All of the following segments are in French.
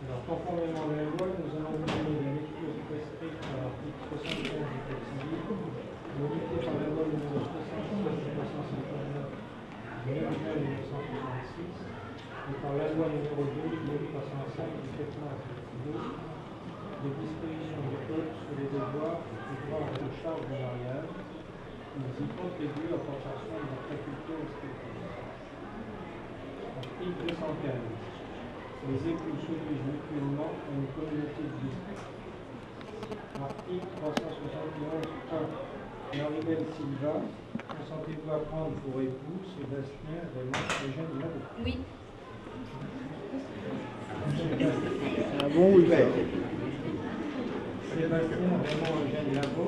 Alors, conformément à la loi, nous allons vous donner la lecture prescrite par l'article 75 du Code civil, modifié par la loi numéro 76 de 1959 du 9 juin 1966 et par la loi numéro 2 du 1305 du 4 mars 2002 des dispositions du Code sur les devoirs et droits de charge du mariage. Ils y contribuent à proportion de leur faculté respective. Article 215. Les époux s'obligent mutuellement à une communauté de vie. Article 371.1. Maribel Silva, consentez-vous à prendre pour époux Sébastien Raymond Eugène Labo? Oui. Ah bon, oui, Sébastien Raymond Eugène Labo,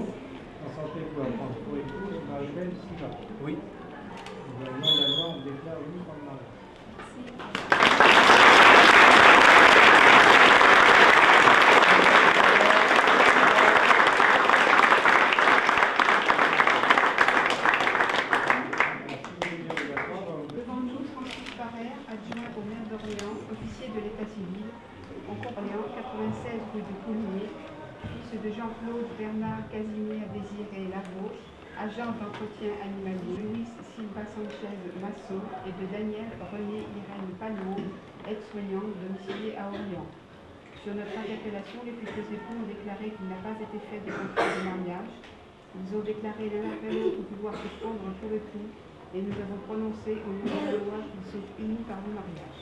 consentez-vous à prendre pour épouse Maribel Silva? Oui. Le nom de la loi, on déclare lui comme mariage. Adjoint au maire d'Orléans, officier de l'état civil, en Orléans, 96 rue de Coligny, fils de Jean-Claude Bernard Casimir Désiré Labo, agent d'entretien animalier, Luis Silva Sanchez Massot et de Daniel René Irène Palmont, aide-soignant domicilié à Orléans. Sur notre interpellation, les futurs époux ont déclaré qu'il n'a pas été fait de contrat de mariage. Ils ont déclaré l'un après l'autre pouvoir se prendre pour le tout. Et nous avons prononcé au nom de la loi qu'ils sont unis par le mariage.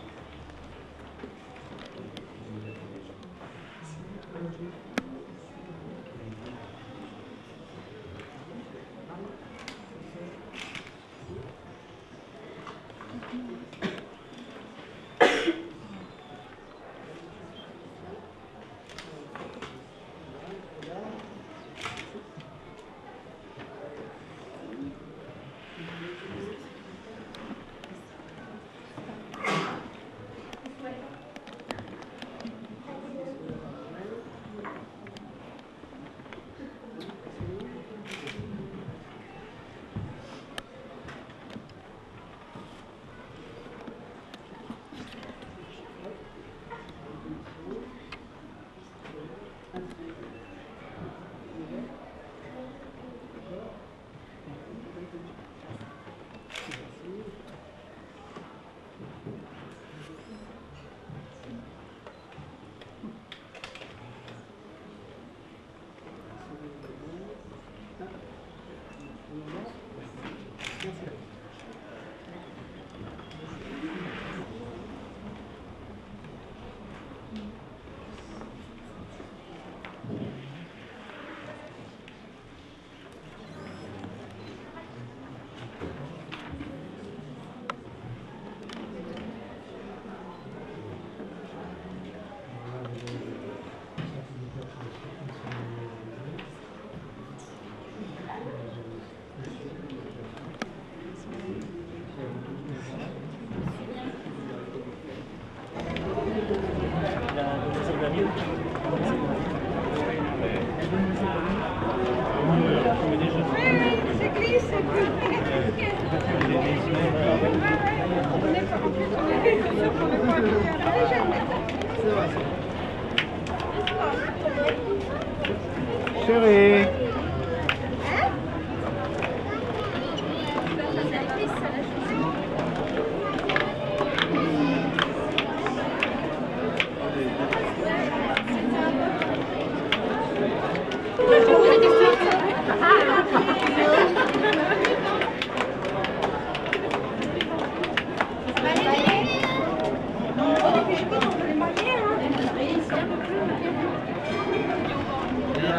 Chérie.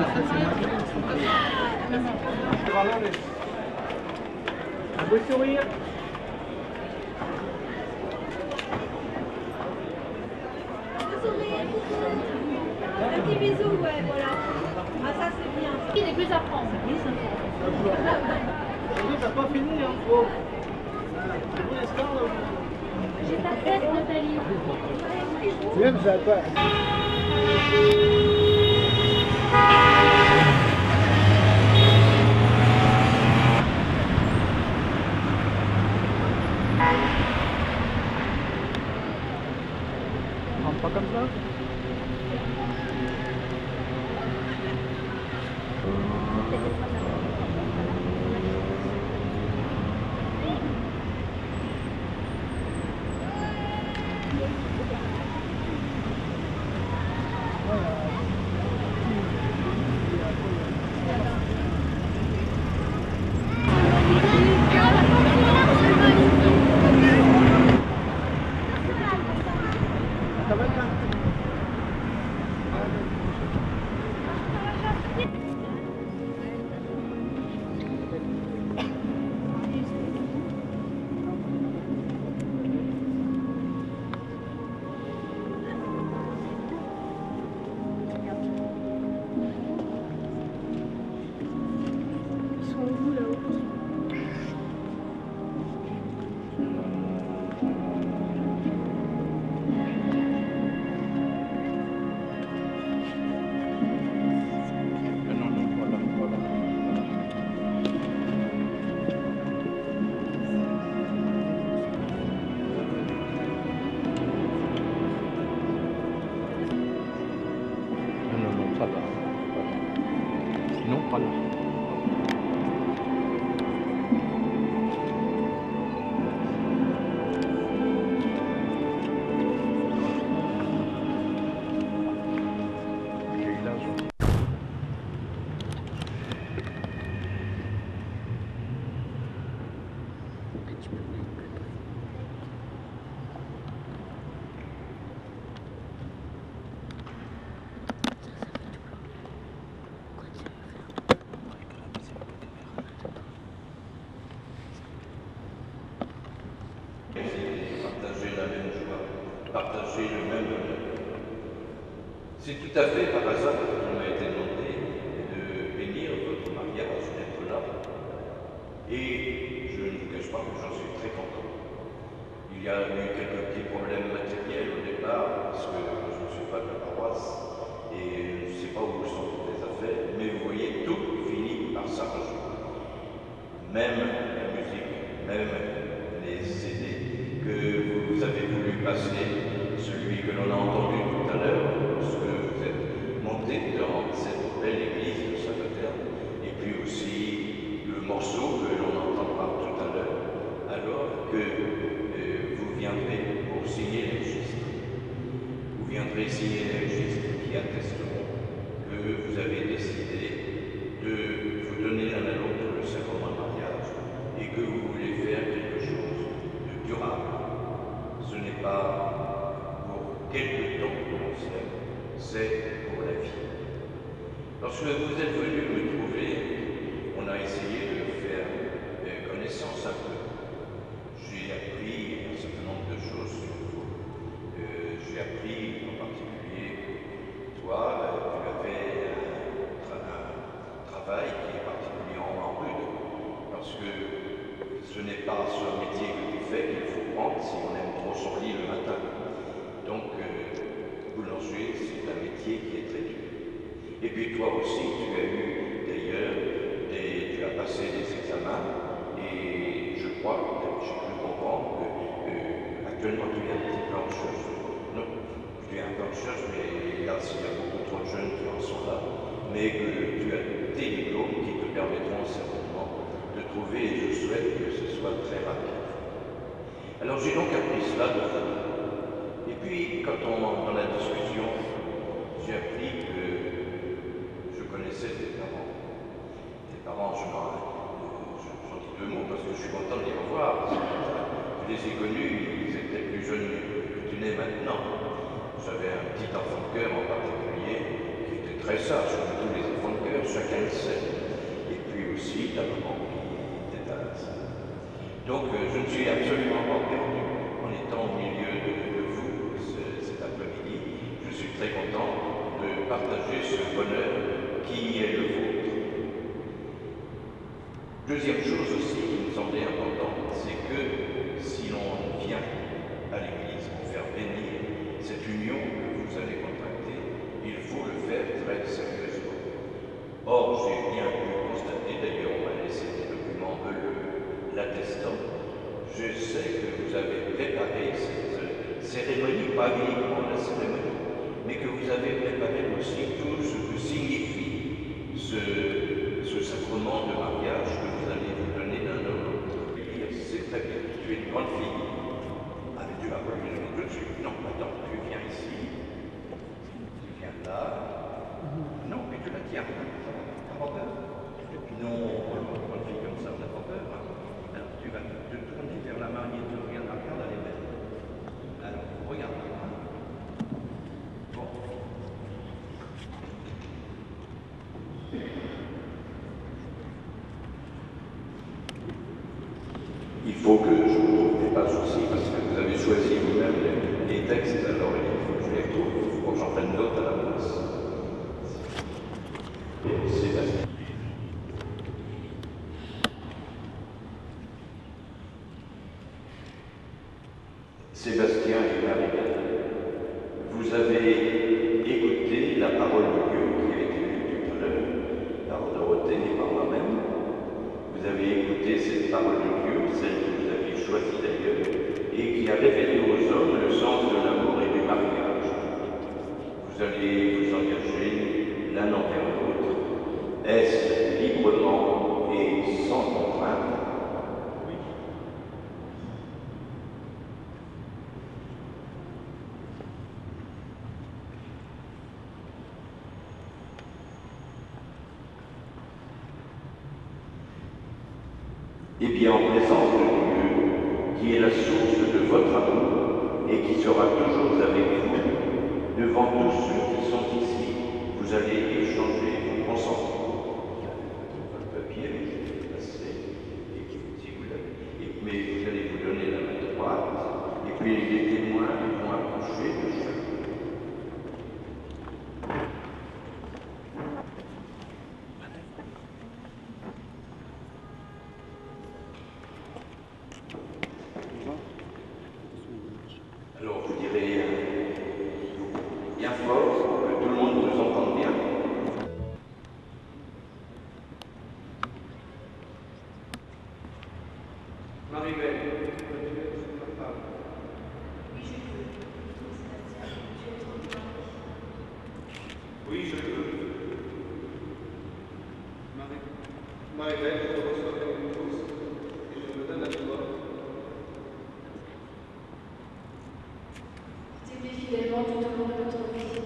Ça, c'est moi. Un beau sourire. Un petit bisou, ouais, voilà. Ah, ça c'est bien. Il est plus à prendre. T'as pas fini, hein. Oh. C'est bon, l'escar, là. J'ai ta tête, Nathalie. C'est même ça, quoi. Pas comme ça. Pas là. Non, pas là. J'ai eu l'argent. Partager la même joie, partager le même bonheur. C'est tout à fait par hasard qu'il m'a été demandé de bénir votre mariage, d'être là. Et je ne vous cache pas que j'en suis très content. Il y a eu quelques petits problèmes matériels au départ, parce que je ne suis pas de la paroisse et je ne sais pas où sont toutes les affaires, mais vous voyez, tout finit par s'arranger. Même la musique, même les CD que vous avez voulu passer, celui que l'on a entendu tout à l'heure, lorsque vous êtes monté dans cette belle église de Saint-Materne, et puis aussi le morceau que l'on entendra tout à l'heure, alors que vous viendrez pour signer les registres. Vous viendrez signer les registres qui attesteront que vous avez décidé de vous donner l'un à l'autre le sacrement de mariage et que vous voulez faire quelque chose de durable. Ce n'est pas pour quelque temps que l'on s'aime, c'est pour la vie. Lorsque vous êtes venu me trouver, on a essayé de faire connaissance un peu. J'ai appris un certain nombre de choses sur vous. J'ai appris en particulier, toi, tu avais un travail qui est particulièrement rude, parce que ce n'est pas ce métier que tu fais qu'il faut prendre si on aime trop son lit le matin. Donc, boulanger, c'est un métier qui est très dur. Et puis toi aussi, tu as eu d'ailleurs, tu as passé des examens, et je crois, j'ai cru comprendre que actuellement tu es un petit plancheuse. Non, tu es un plancheuse, mais là, il y a beaucoup trop de jeunes qui en sont là, mais que tu as tes diplômes qui te permettront certainement de trouver, et je souhaite que ce soit très rapide. Alors j'ai donc appris cela de vous. Et puis, dans la discussion, j'ai appris que je connaissais tes parents. Tes parents, j'en dis deux mots parce que je suis content de les revoir. Je les ai connus, ils étaient plus jeunes que tu n'es maintenant. J'avais un petit enfant de cœur en particulier qui était très sage, comme tous les enfants de cœur, chacun le sait. Et puis aussi ta maman qui était à la salle. Donc je ne suis absolument pas perdu en étant au milieu de vous cet après-midi. Je suis très content de partager ce bonheur qui est le vôtre. Deuxième chose aussi qui me semblait importante, c'est que si l'on vient à l'Église pour faire bénir cette union que vous allez contracter, il faut le faire très sérieusement. Or, j'ai bien pu constater, d'ailleurs on m'a laissé des documents l'attestant, je sais que vous avez préparé cette cérémonie, pas uniquement la cérémonie, mais que vous avez préparé aussi tout ce que signifie ce sacrement de mariage que vous allez vous donner d'un homme à l'autre. C'est très bien, tu es une grande fille. Ah, mais tu vas pas lui donner tout de suite. Non, attends, tu viens ici, tu viens là. Non, mais tu la tiens. T'as pas peur? Non, une grande fille comme ça, on n'a pas peur. Alors, tu vas te tourner vers la mariée, tu regardes, elle est belle. Alors, regarde. Bon. Il faut que je vous trouve des pages aussi, parce que vous avez choisi vous-même les textes, alors il faut que je les retrouve, il faut que j'en prenne d'autres à la place. Sébastien. Sébastien et Marie-Belle, vous avez écouté la parole de Dieu qui a été lue tout à l'heure par Dorothée et par moi-même. Vous avez écouté cette parole de Dieu, celle que vous avez choisie d'ailleurs, et qui a révélé aux hommes le sens de l'amour et du mariage. Vous allez vous engager l'un envers l'autre. Est-ce librement et sans contrainte? Oui. Eh bien, en présence de Dieu, qui est la source de votre amour et qui sera toujours avec vous, devant tous ceux qui sont ici, vous allez échanger vos consentements. Votre papier, je vais passer, et si vous l'avez, mais vous allez vous donner la main droite, et puis les témoins vont approcher de chacun. Alors vous direz bien fort pour que tout le monde nous entende bien. Marie-Belle, peux-tu sur ma femme? Oui, je veux. Oui, je veux. Marie-Belle, je te reçois comme une épouse et je me donne à toi. T'aimer fidèlement tout au long de notre vie.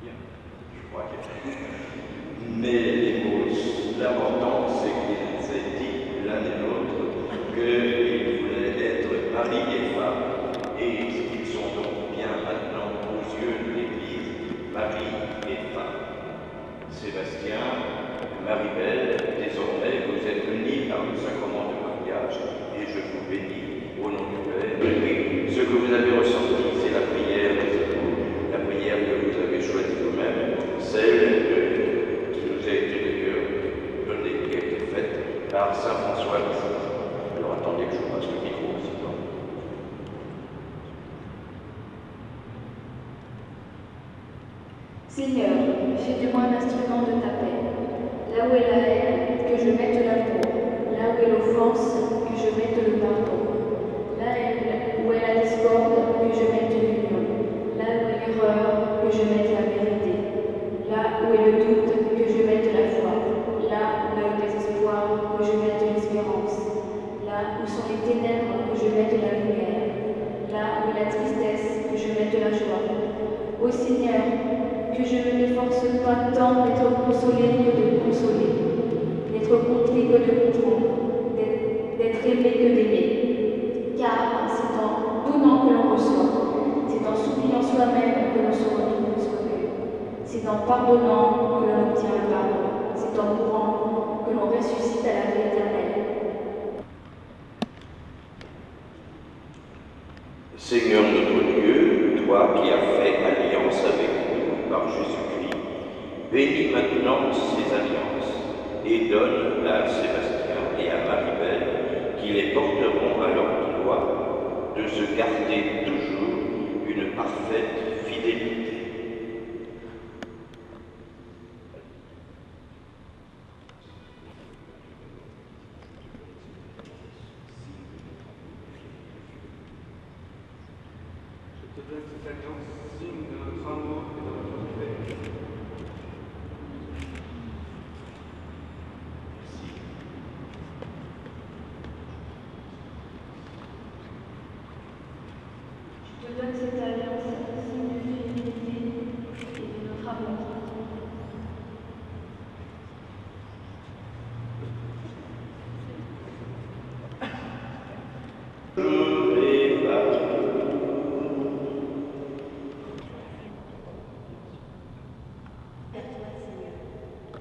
Bien, je crois que... Mais les mots, l'important, c'est qu'ils aient dit l'un et l'autre qu'ils voulaient être mari et femme, et qu'ils sont donc bien maintenant aux yeux de l'Église, mari et femme. Sébastien, Marie-Belle, désormais vous êtes unis par le sacrement de mariage, et je vous bénis au nom du Père. Et ce que vous avez ressenti, c'est la prière des époux, la prière que vous avez choisie vous-même, celle qui nous a été d'ailleurs donnée, qui a été faite par Saint François d'Assise. Alors attendez que je vous passe le micro aussi. Seigneur, fais de moi un instrument de ta paix. Là où est la haine, que je mette l'amour. Là où est l'offense, que je mette le pardon. Là où est la discorde, que je mette l'union. Là où est l'erreur, que je mette la vérité. Là où est le doute, que je mette la foi. Là où est le désespoir, que je mette l'espérance. Là où sont les ténèbres, que je mette la lumière. Là où est la tristesse, que je mette la joie. Ô Seigneur, que je ne m'efforce pas tant d'être consolé que de consoler, d'être compris que de comprendre, d'être aimé que d'aimer. Car c'est en donnant que l'on reçoit, c'est en s'oubliant soi-même que l'on se retrouve soi-même, c'est en pardonnant que l'on obtient le pardon, c'est en mourant que l'on ressuscite à la vie éternelle. Bénis maintenant ces alliances et donne à Sébastien et à Marie-Belle, qui les porteront à leur doigt, de se garder toujours une parfaite fidélité. Je te donne cette alliance, signe de notre amour et de notre fidélité. Je te donne cette alliance, signe de fidélité et de notre amour. Vers toi, Seigneur,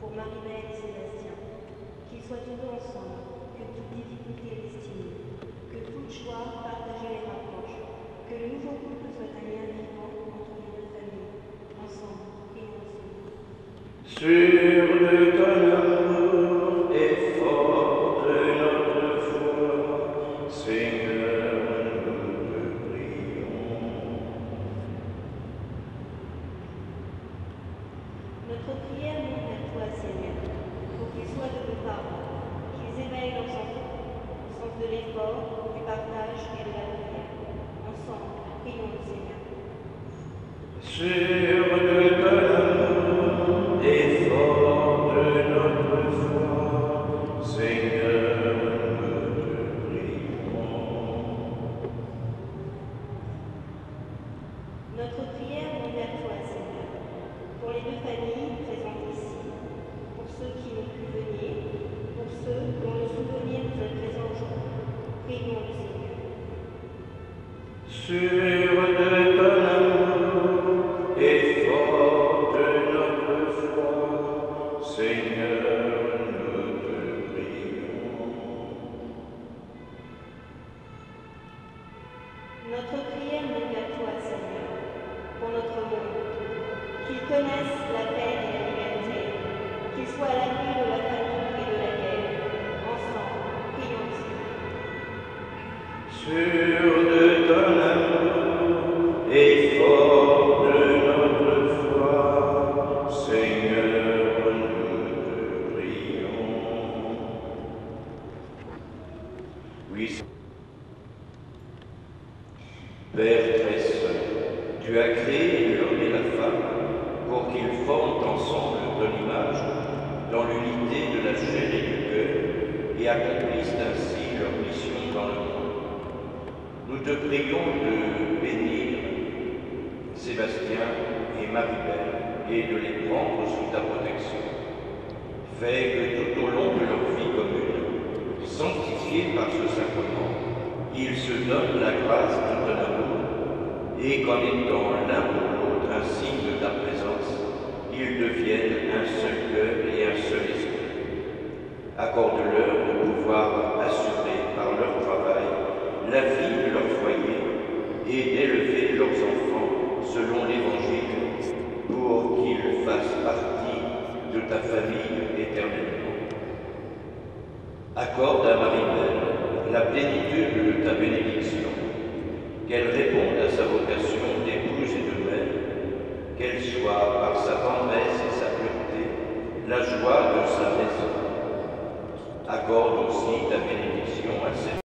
pour Marie-Belle et Sébastien, qu'ils soient heureux ensemble, que toute difficulté est estimée, que toute joie partagée les rapproche, que le nouveau couple soit un lien vivant entre les deux familles. Ensemble, prions le Seigneur. Sûr de ton amour et fort de notre foi, Seigneur, nous te prions. Notre prière monte vers toi, Seigneur, pour qu'ils soient de nos parents, qu'ils éveillent leurs enfants au sens de l'effort, du partage et de la prière. Ensemble, prions le Seigneur. Sûr de ton amour et fort de notre foi, Seigneur, nous te prions. Notre prière monte vers toi, Seigneur, pour les deux familles présentes ici, pour ceux qui n'ont pu venir, pour ceux dont le souvenir nous est présent aujourd'hui. Prions le Seigneur. Sûr de ton amour et fort de notre foi, Seigneur, nous te prions. Notre prière monte vers toi, Seigneur, pour notre monde, qu'ils connaissent la paix et la liberté, qu'ils soient à l'abri de la famine et de la guerre. Ensemble, prions le Seigneur. Sûr de ton amour et fort de notre foi, Seigneur, nous te prions. Oui, Père très saint, tu as créé l'homme et la femme pour qu'ils forment ensemble ton image dans l'unité de la chair et du cœur et accomplissent ainsi leur mission dans le monde. Nous te prions de bénir Sébastien et Marie-Belle et de les prendre sous ta protection. Fais que tout au long de leur vie commune, sanctifiés par ce sacrement, ils se donnent la grâce de ton amour et qu'en étant l'un pour l'autre un signe de ta présence, ils deviennent un seul cœur et un seul esprit. Accorde-leur de pouvoir assurer par leur travail la vie de leur foyer et d'élever leurs enfants selon l'Évangile pour qu'ils fassent partie de ta famille éternellement. Accorde à Marie-Belle la plénitude de ta bénédiction, qu'elle réponde à sa vocation d'épouse et de mère, qu'elle soit par sa tendresse et sa pureté la joie de sa maison. Accorde aussi ta bénédiction à cette